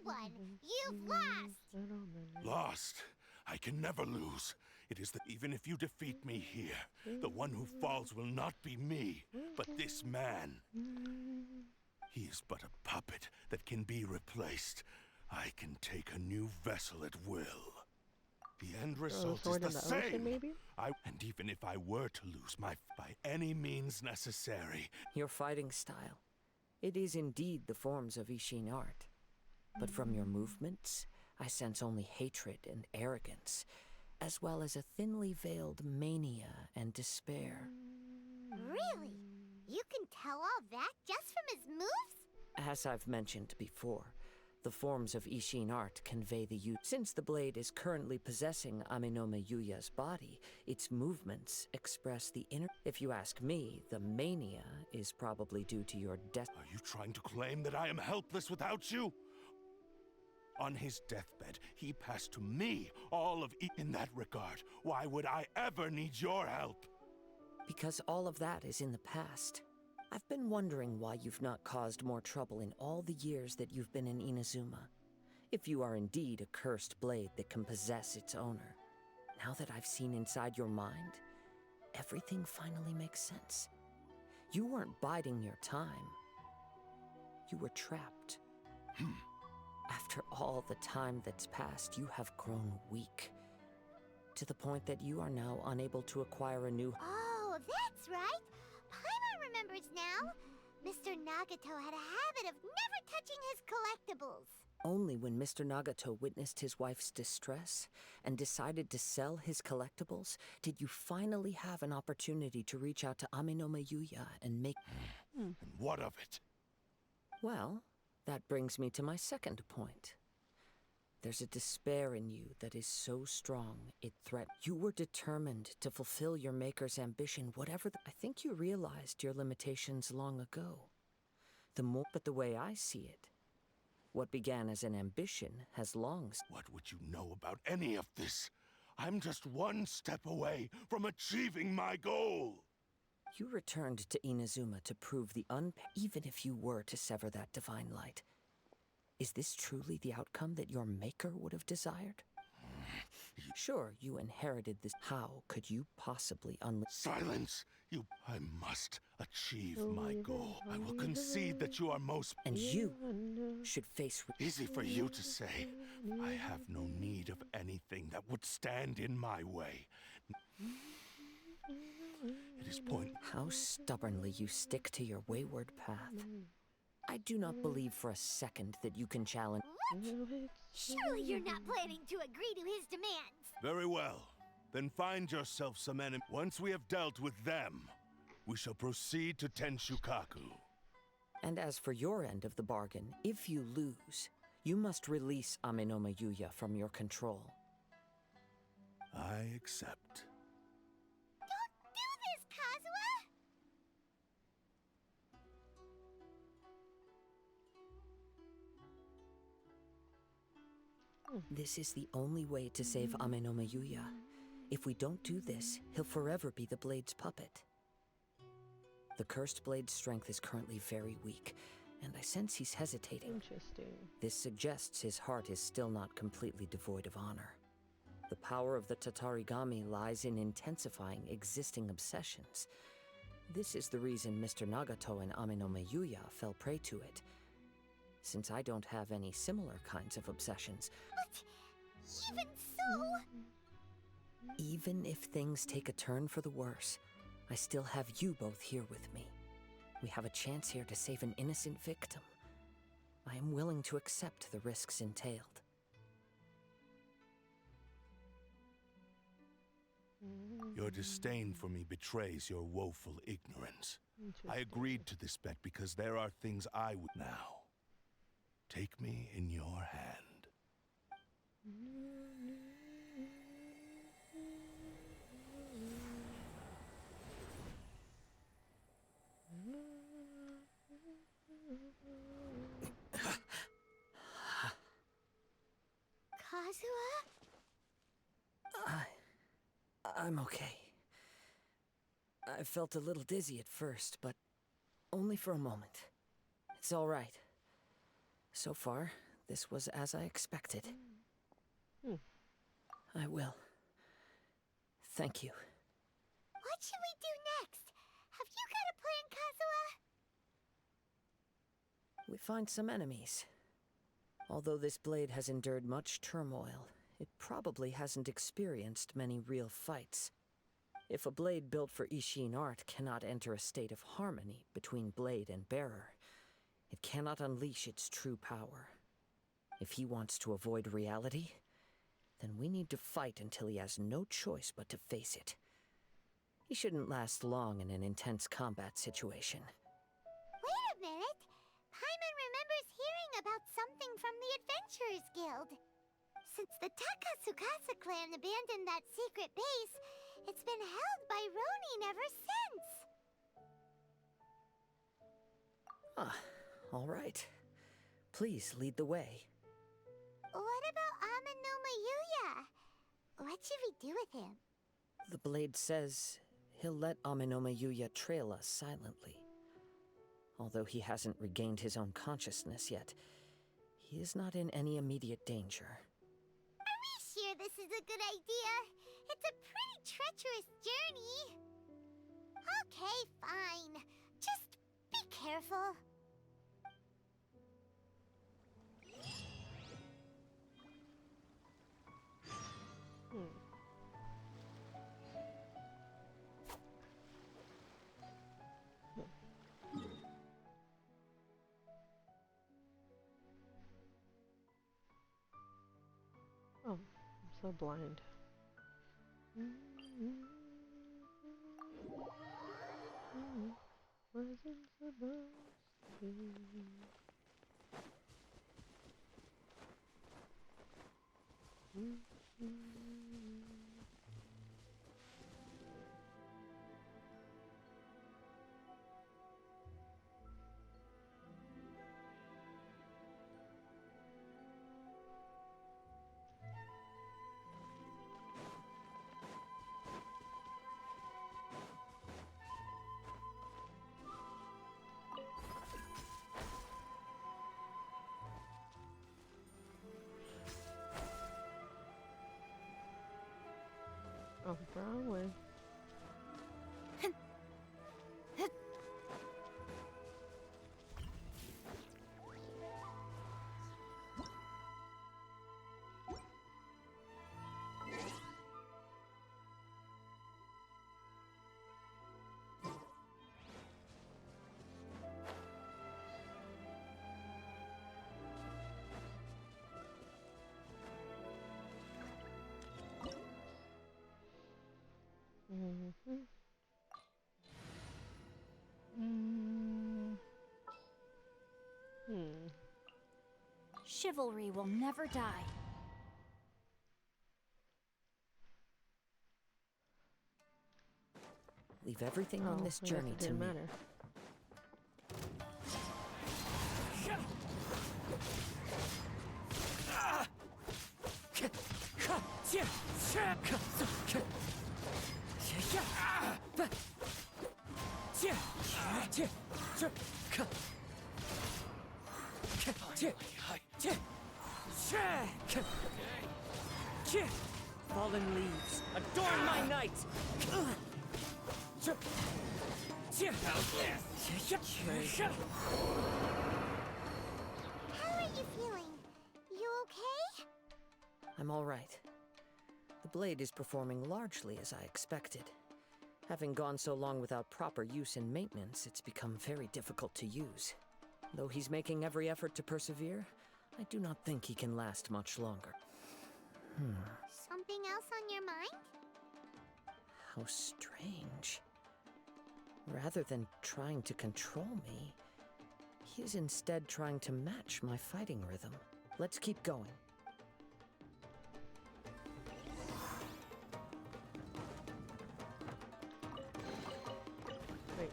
one. You've lost. Lost? I can never lose. It is even if you defeat me here, the one who falls will not be me, but this man. He is but a puppet that can be replaced. I can take a new vessel at will. The end result is the same. Maybe? And even if I were to lose by any means necessary. Your fighting style. It is indeed the forms of Ishin art. But from your movements, I sense only hatred and arrogance, as well as a thinly veiled mania and despair. Really? You can tell all that just from his moves? As I've mentioned before, the forms of Ishin art convey the youth. Since the blade is currently possessing Aminome Yuya's body, its movements express the inner... If you ask me, the mania is probably due to your death. Are you trying to claim that I am helpless without you? On his deathbed, he passed to me all of in that regard. Why would I ever need your help? Because all of that is in the past. I've been wondering why you've not caused more trouble in all the years that you've been in Inazuma. If you are indeed a cursed blade that can possess its owner. Now that I've seen inside your mind, everything finally makes sense. You weren't biding your time. You were trapped. After all the time that's passed, you have grown weak. To the point that you are now unable to acquire a new... Oh, that's right. Paimon remembers now. Mr. Nagato had a habit of never touching his collectibles. Only when Mr. Nagato witnessed his wife's distress and decided to sell his collectibles did you finally have an opportunity to reach out to Aminome Yuya and make... And what of it? Well, that brings me to my second point. There's a despair in you that is so strong, it threatens. You were determined to fulfill your maker's ambition, whatever I think you realized your limitations long ago. But the way I see it, what began as an ambition has long... What would you know about any of this? I'm just one step away from achieving my goal! You returned to Inazuma to prove the even if you were to sever that divine light. Is this truly the outcome that your maker would have desired? Sure, you inherited this. How could you possibly Silence! I must achieve my goal. I will concede that you are most... And you should face... Easy for you to say. I have no need of anything that would stand in my way. It is point... How stubbornly you stick to your wayward path. I do not believe for a second that you can challenge... What? Surely you're not planning to agree to his demands. Very well. Then find yourself some enemy. Once we have dealt with them, we shall proceed to Tenshukaku. And as for your end of the bargain, if you lose, you must release Aminome Yuya from your control. I accept. Don't do this, Kazuha! This is the only way to save Aminome Yuya. If we don't do this, he'll forever be the Blade's puppet. The Cursed Blade's strength is currently very weak, and I sense he's hesitating. Interesting. This suggests his heart is still not completely devoid of honor. The power of the Tatarigami lies in intensifying existing obsessions. This is the reason Mr. Nagato and Aminome Yuya fell prey to it. Since I don't have any similar kinds of obsessions. But even so... Even if things take a turn for the worse, I still have you both here with me. We have a chance here to save an innocent victim. I am willing to accept the risks entailed. Your disdain for me betrays your woeful ignorance. I agreed to this bet because there are things I would now. Take me in your hand. Kazuha? I'm okay. I felt a little dizzy at first, but only for a moment. It's all right. So far, This was as I expected. Hmm. I will. Thank you. What should we do next? Have you got a plan, Kazuha? We find some enemies. Although this blade has endured much turmoil, it probably hasn't experienced many real fights. If a blade built for Ishin art cannot enter a state of harmony between blade and bearer, it cannot unleash its true power. If he wants to avoid reality, then we need to fight until he has no choice but to face it. He shouldn't last long in an intense combat situation. Wait a minute. Paimon remembers hearing about something from the Adventurers Guild. Since the Takasukasa clan abandoned that secret base, it's been held by Ronin ever since. Ah, all right. Please lead the way. What about Amanuma Yuya? What should we do with him? The blade says he'll let Aminoma Yuya trail us silently. Although he hasn't regained his own consciousness yet, he is not in any immediate danger. Are we sure this is a good idea? It's a pretty treacherous journey. Okay, fine. Just be careful. Oh, I'm so blind. Wasn't supposed to be. Oh, brown way. Chivalry will never die. Leave everything on this I guess journey it to didn't me. matter. Fallen leaves, adorn my night! How are you feeling? You okay? I'm all right. The blade is performing largely as I expected. Having gone so long without proper use and maintenance, it's become very difficult to use. Though he's making every effort to persevere, I do not think he can last much longer. Something else on your mind? How strange. Rather than trying to control me, he is instead trying to match my fighting rhythm. Let's keep going. Wait.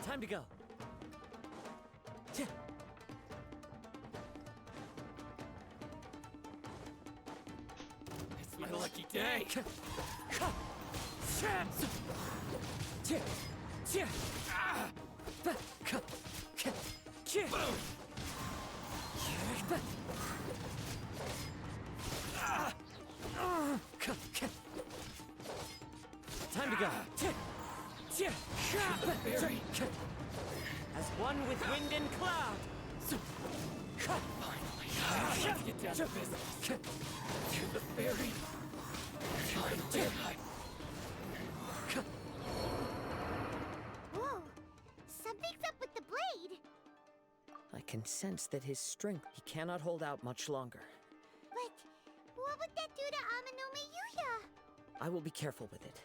Time to go. It's my lucky day. Time to go. As one with wind and cloud. Finally, let's get down to business. To the ferry. Whoa! Something's up with the blade! I can sense that his strength, he cannot hold out much longer. But what would that do to Amano Miyuya? I will be careful with it.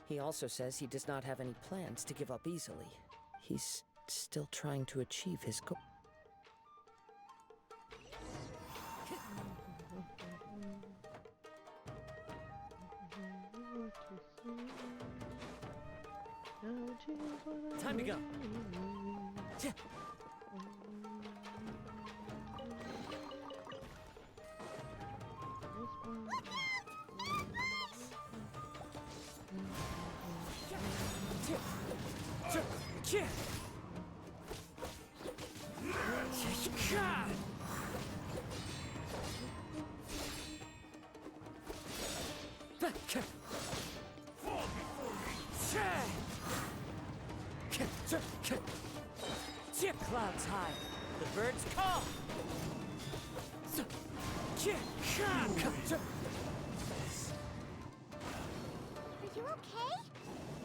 He also says he does not have any plans to give up easily. He's still trying to achieve his goal. Time to go. Clouds high. The birds call. Are you okay?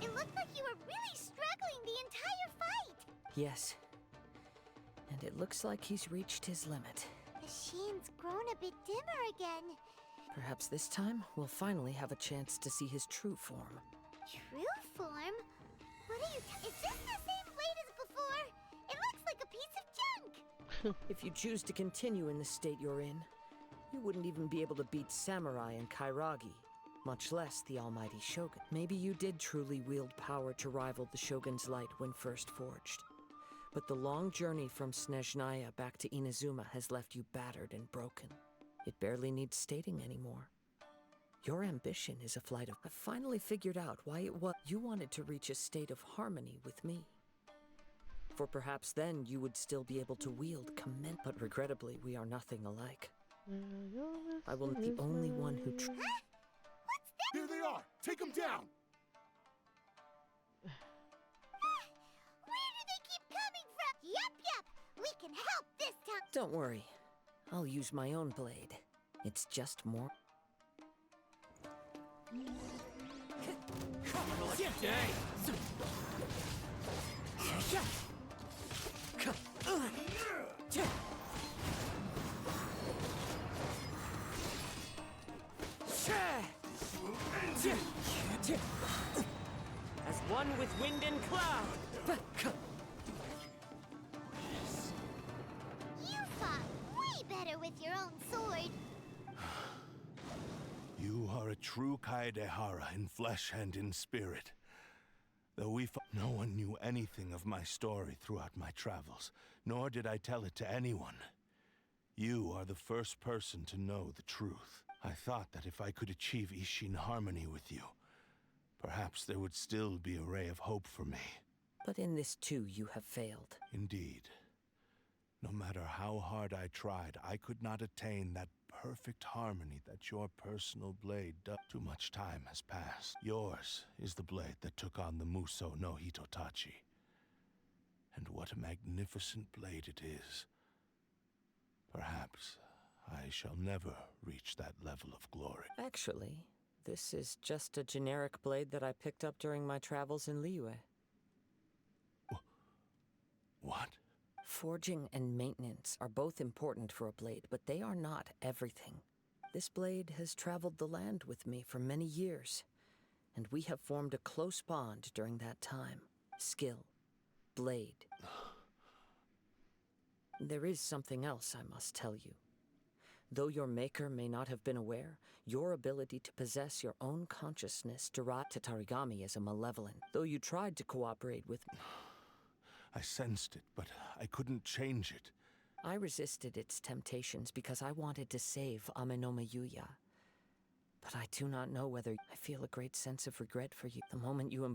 It looked like you were really struggling the entire fight! Yes. And it looks like he's reached his limit. The sheen's grown a bit dimmer again. Perhaps this time we'll finally have a chance to see his true form. True form? What are you Is this the same blade as before? It looks like a piece of junk! If you choose to continue in the state you're in, you wouldn't even be able to beat Samurai and Kairagi, much less the almighty Shogun. Maybe you did truly wield power to rival the Shogun's light when first forged. But the long journey from Snezhnaya back to Inazuma has left you battered and broken. It barely needs stating anymore. Your ambition is a flight of... I finally figured out why it was you wanted to reach a state of harmony with me. For perhaps then you would still be able to wield command. But regrettably, we are nothing alike. I will be the only one who... What's that? There they are! Take them down! Where do they keep coming from? Yup! We can help this time! Don't worry. I'll use my own blade. It's just more... Day. As one with wind and cloud! You fought way better with your own sword! You are a true Kaedehara in flesh and in spirit. Though no one knew anything of my story throughout my travels, nor did I tell it to anyone. You are the first person to know the truth. I thought that if I could achieve Ishin harmony with you, perhaps there would still be a ray of hope for me. But in this too, you have failed. Indeed. No matter how hard I tried, I could not attain that perfect harmony that your personal blade does. Too much time has passed. Yours is the blade that took on the Muso no Hitotachi. And what a magnificent blade it is. Perhaps I shall never reach that level of glory. Actually, this is just a generic blade that I picked up during my travels in Liyue. What? Forging and maintenance are both important for a blade, but they are not everything. This blade has traveled the land with me for many years, and we have formed a close bond during that time. Skill. Blade. There is something else I must tell you. Though your maker may not have been aware, your ability to possess your own consciousness derived to Tatarigami as a malevolent. Though you tried to cooperate with me, I sensed it, but I couldn't change it. I resisted its temptations because I wanted to save Ame no Miyuya. But I do not know whether I feel a great sense of regret for you. The moment you